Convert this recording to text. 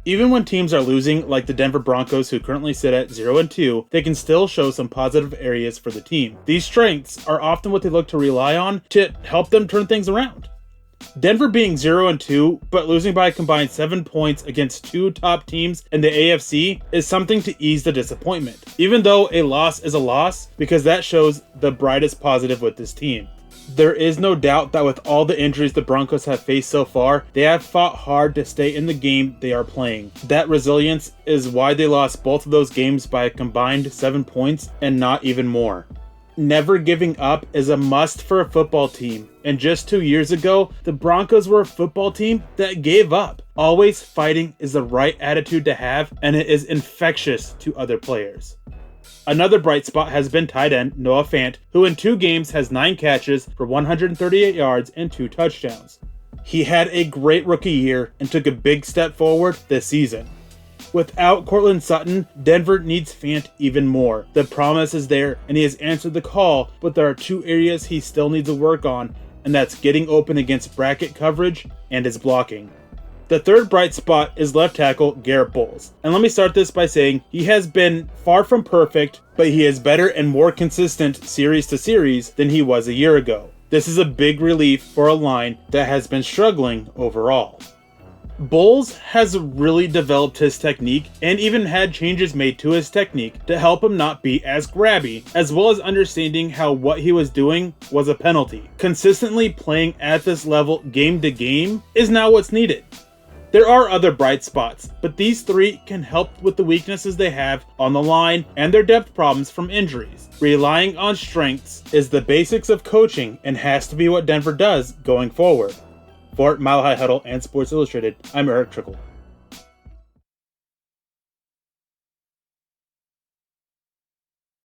Even when teams are losing, like the Denver Broncos who currently sit at 0-2, they can still show some positive areas for the team. These strengths are often what they look to rely on to help them turn things around. Denver being 0-2, but losing by a combined 7 points against two top teams in the AFC is something to ease the disappointment, even though a loss is a loss, because that shows the brightest positive with this team. There is no doubt that with all the injuries the Broncos have faced so far, they have fought hard to stay in the game they are playing. That resilience is why they lost both of those games by a combined 7 points and not even more. Never giving up is a must for a football team, and just 2 years ago, the Broncos were a football team that gave up. Always fighting is the right attitude to have, and it is infectious to other players. Another bright spot has been tight end Noah Fant, who in 2 games has 9 catches for 138 yards and 2 touchdowns. He had a great rookie year and took a big step forward this season. Without Courtland Sutton, Denver needs Fant even more. The promise is there and he has answered the call, but there are 2 areas he still needs to work on, and that's getting open against bracket coverage and his blocking. The third bright spot is left tackle Garrett Bowles. And let me start this by saying he has been far from perfect, but he is better and more consistent series to series than he was a year ago. This is a big relief for a line that has been struggling overall. Bowles has really developed his technique and even had changes made to his technique to help him not be as grabby, as well as understanding how what he was doing was a penalty. Consistently playing at this level game to game is now what's needed. There are other bright spots, but these 3 can help with the weaknesses they have on the line and their depth problems from injuries. Relying on strengths is the basics of coaching and has to be what Denver does going forward. For Mile High Huddle and Sports Illustrated, I'm Eric Trickle.